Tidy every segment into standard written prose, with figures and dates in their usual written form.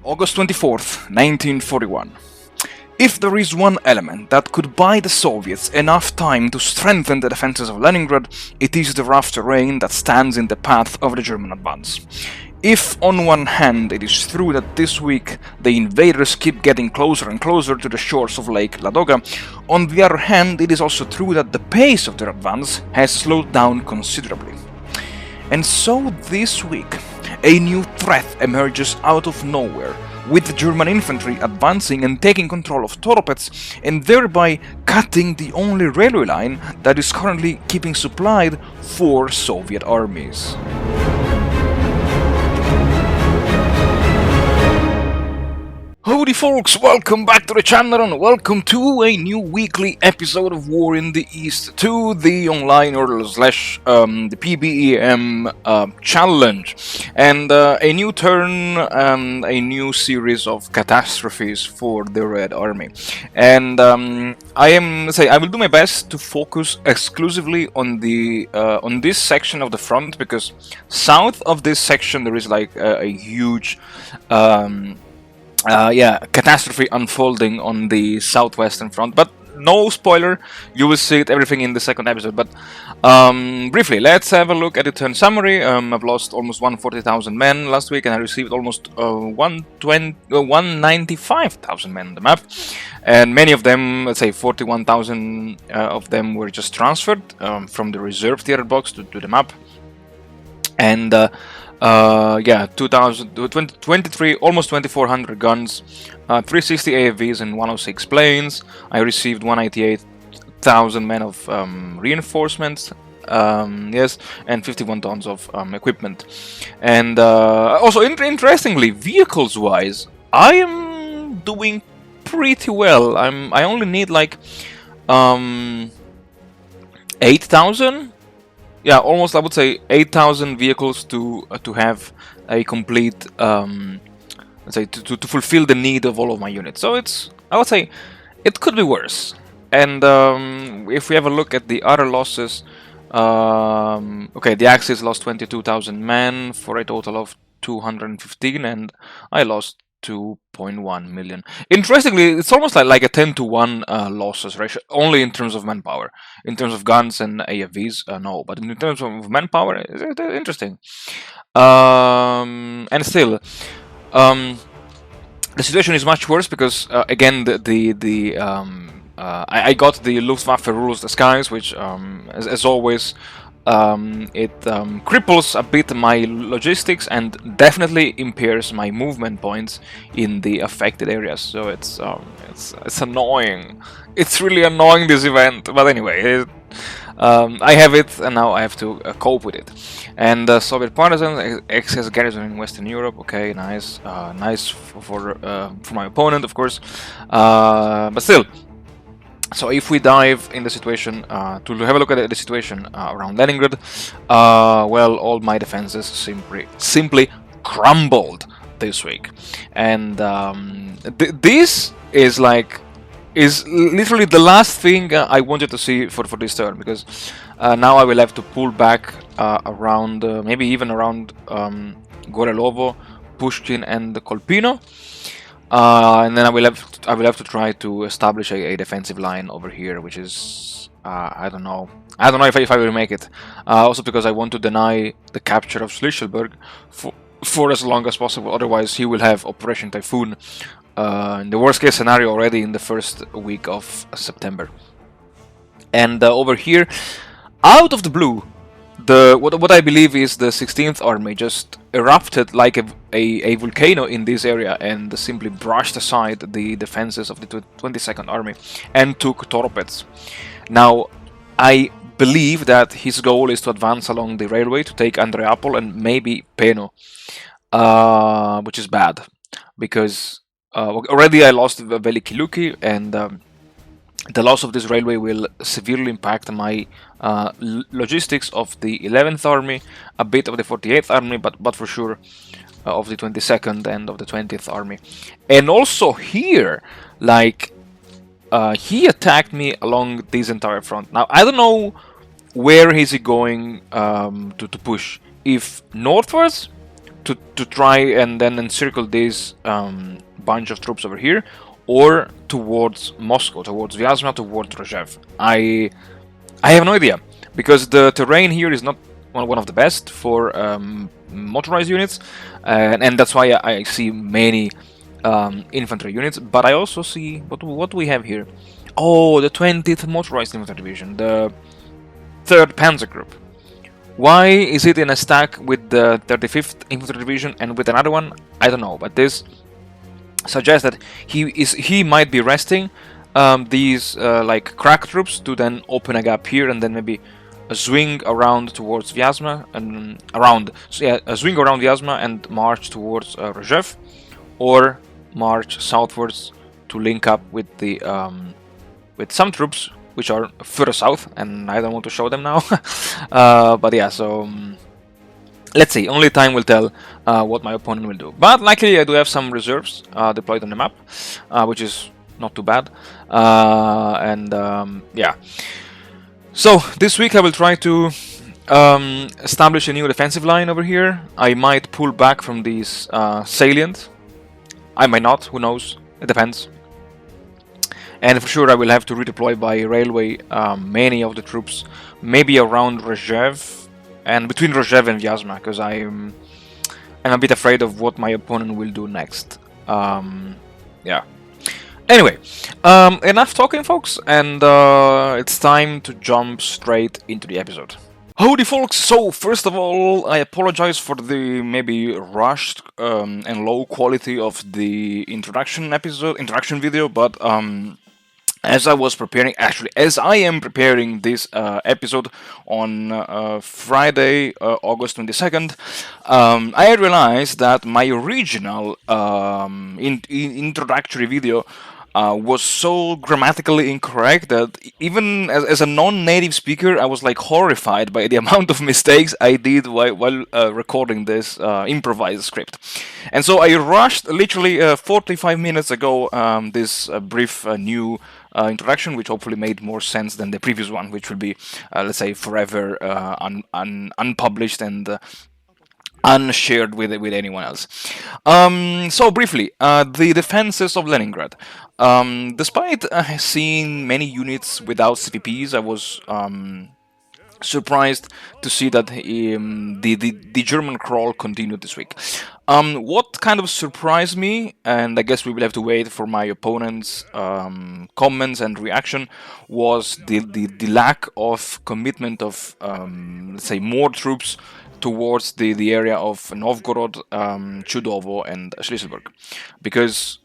August 24th, 1941. If there is one element that could buy the Soviets enough time to strengthen the defenses of Leningrad, it is the rough terrain that stands in the path of the German advance. If on one hand it is true that this week the invaders keep getting closer and closer to the shores of Lake Ladoga, on the other hand it is also true that the pace of their advance has slowed down considerably. And so this week, a new threat emerges out of nowhere, with the German infantry advancing and taking control of Toropets and thereby cutting the only railway line that is currently keeping supplied for Soviet armies. Howdy folks, welcome back to the channel and welcome to a new weekly episode of War in the East 2, the online order slash the PBEM challenge, and a new turn, a new series of catastrophes for the Red Army. And I will do my best to focus exclusively on the on this section of the front, because south of this section there is like a huge catastrophe unfolding on the southwestern front, but no spoiler, you will see it everything in the second episode. But briefly, let's have a look at the turn summary. I've lost almost 140,000 men last week, and I received almost 195,000 men on the map, and many of them, let's say 41,000 of them were just transferred from the reserve theater box to the map. And 23, almost 2,400 guns, 360 AFVs and 106 planes. I received 188,000 men of reinforcements, yes, and 51 tons of equipment. And also, interestingly, vehicles-wise, I am doing pretty well. I only need like 8,000. Yeah, almost, I would say 8,000 vehicles to have a complete, let's say, to fulfill the need of all of my units. So it's, I would say, it could be worse. And if we have a look at the other losses, okay, the Axis lost 22,000 men for a total of 215, and I lost 2.1 million. Interestingly, it's almost like a 10-to-1 losses ratio, only in terms of manpower. In terms of guns and AFVs, no, but in terms of manpower, it's interesting. And still, the situation is much worse because again, I got the Luftwaffe rules the skies, which, as always, it cripples a bit my logistics and definitely impairs my movement points in the affected areas. So it's annoying. It's really annoying, this event. But anyway, I have it, and now I have to cope with it. And Soviet partisans, excess garrison in Western Europe. Okay, nice, nice for my opponent, of course. But still. So if we dive in the situation, to have a look at the situation around Leningrad, well, all my defenses simply crumbled this week. And this is literally the last thing I wanted to see for this turn, because now I will have to pull back around, maybe even around Gorelovo, Pushkin and Kolpino. And then I will have to try to establish a defensive line over here, which is I don't know if I will make it. Also because I want to deny the capture of Schlichtenberg for as long as possible. Otherwise, he will have Operation Typhoon in the worst case scenario already in the first week of September. And over here, out of the blue, what I believe is the 16th Army just erupted like a volcano in this area and simply brushed aside the defenses of the 22nd Army and took Toropets. Now, I believe that his goal is to advance along the railway to take Andreapol and maybe Peno, which is bad, because already I lost Velikie Luki, and the loss of this railway will severely impact my logistics of the 11th Army, a bit of the 48th Army, but for sure of the 22nd and of the 20th Army. And also here, like, he attacked me along this entire front. Now, I don't know where is he going to push. If northwards to try and then encircle this bunch of troops over here, or towards Moscow, towards Vyazma, towards Rozhev. I have no idea, because the terrain here is not one of the best for motorized units, and that's why I see many infantry units. But I also see what do we have here? Oh, the 20th Motorized Infantry Division, the 3rd Panzer Group. Why is it in a stack with the 35th Infantry Division and with another one? I don't know, but this suggests that he might be resting these like crack troops to then open a gap here and then maybe a swing around towards Vyazma and a swing around Vyazma and march towards Rozhev, or march southwards to link up with the with some troops which are further south, and I don't want to show them now. But yeah, so let's see. Only time will tell what my opponent will do. But likely I do have some reserves deployed on the map, which is not too bad. Yeah. So this week I will try to establish a new defensive line over here. I might pull back from these salient. I might not, who knows, it depends. And for sure I will have to redeploy by railway many of the troops, maybe around Rozhev, and between Rozhev and Vyazma, because I'm a bit afraid of what my opponent will do next. Yeah. Anyway, enough talking, folks, and it's time to jump straight into the episode. Howdy, folks! So, first of all, I apologize for the maybe rushed and low quality of the introduction video, but as I was preparing, actually, as I am preparing this episode on Friday, August 22nd, I realized that my original introductory video was so grammatically incorrect that even as a non-native speaker, I was like horrified by the amount of mistakes I did while recording this improvised script. And so I rushed literally 45 minutes ago this brief new introduction, which hopefully made more sense than the previous one, which will be, let's say, forever unpublished and unshared with anyone else. So briefly, the defenses of Leningrad. Despite seeing many units without CVPs, I was surprised to see that the German crawl continued this week. What kind of surprised me, and I guess we will have to wait for my opponent's comments and reaction, was the lack of commitment of, let's say, more troops towards the area of Novgorod, Chudovo, and Schlisselburg. Because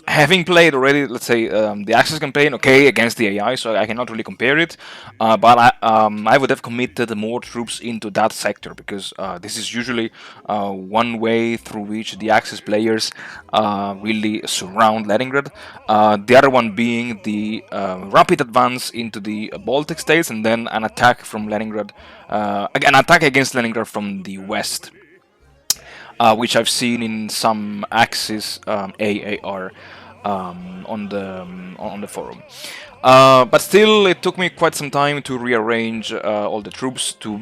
having played already, let's say, the Axis campaign, okay, against the AI, so I cannot really compare it, but I would have committed more troops into that sector, because this is usually one way through which the Axis players really surround Leningrad. The other one being the rapid advance into the Baltic states, and then an attack from Leningrad, an attack against Leningrad from the west, which I've seen in some Axis AAR on the forum. But still, it took me quite some time to rearrange all the troops to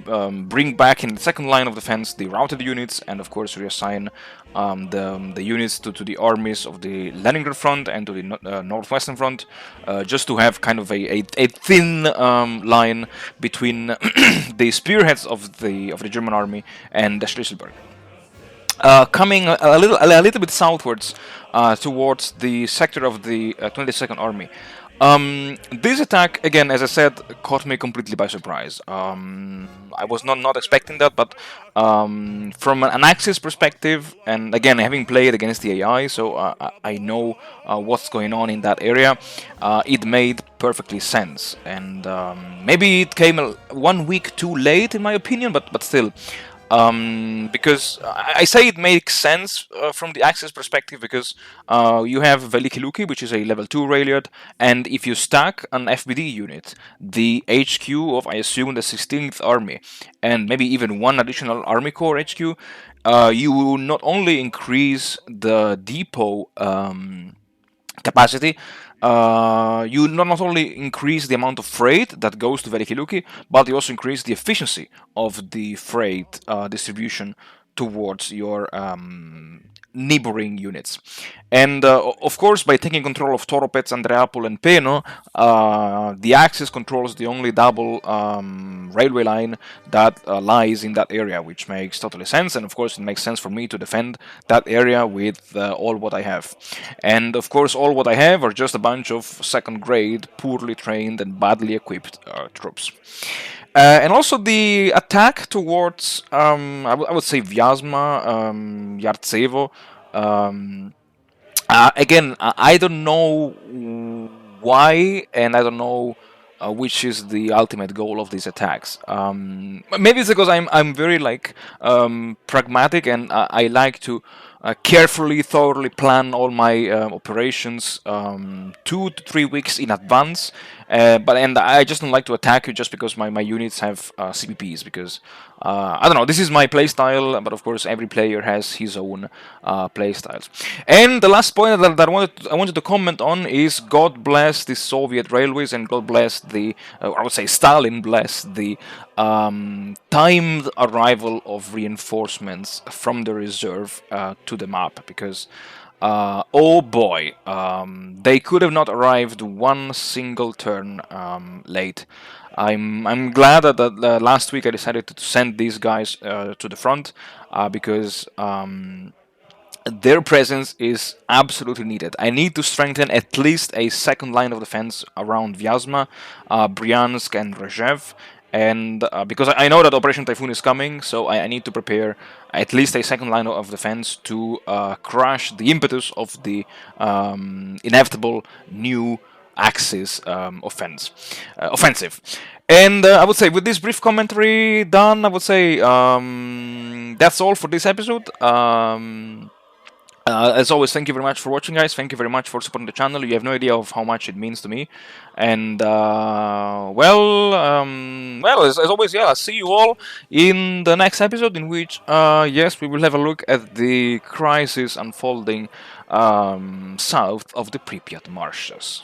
bring back in the second line of defense the routed units, and of course reassign the units to the armies of the Leningrad front and to the northwestern front, just to have kind of a thin line between the spearheads of the German army and Schlisselburg. Coming a little bit southwards towards the sector of the 22nd Army. This attack, again, as I said, caught me completely by surprise. I was not expecting that, but from an Axis perspective, and again, having played against the AI, so I know what's going on in that area, it made perfectly sense. And maybe it came 1 week too late, in my opinion, but still. Because I say it makes sense from the Axis perspective, because you have Velikie Luki, which is a level 2 Railiad, and if you stack an FBD unit, the HQ of, I assume, the 16th Army, and maybe even one additional Army Corps HQ, you will not only increase the depot capacity, you not only increase the amount of freight that goes to Velikie Luki, but you also increase the efficiency of the freight distribution towards your neighboring units. And of course, by taking control of Toropets, Andreapol, and Peno, the Axis controls the only double railway line that lies in that area, which makes totally sense. And of course, it makes sense for me to defend that area with all what I have. And of course, all what I have are just a bunch of second-grade, poorly trained, and badly equipped troops. And also the attack towards, I would say, Vyazma, Yartsevo. Again, I don't know why, and I don't know which is the ultimate goal of these attacks. Maybe it's because I'm very like pragmatic, and I like to carefully, thoroughly plan all my operations 2 to 3 weeks in advance. And I just don't like to attack you just because my units have CPPs, because I don't know, this is my playstyle, but of course every player has his own playstyles. And the last point that I wanted to comment on is God bless the Soviet railways, and God bless the, I would say Stalin bless the timed arrival of reinforcements from the reserve to the map, because oh boy, they could have not arrived one single turn late. I'm glad that last week I decided to send these guys to the front because their presence is absolutely needed. I need to strengthen at least a second line of defense around Vyazma, Bryansk, and Rezhev. And because I know that Operation Typhoon is coming, so I need to prepare at least a second line of defense to crush the impetus of the inevitable new Axis offensive. And I would say, with this brief commentary done, I would say that's all for this episode. As always, thank you very much for watching, guys. Thank you very much for supporting the channel. You have no idea of how much it means to me. And well, as always, yeah, I'll see you all in the next episode, in which, yes, we will have a look at the crisis unfolding south of the Pripyat marshes.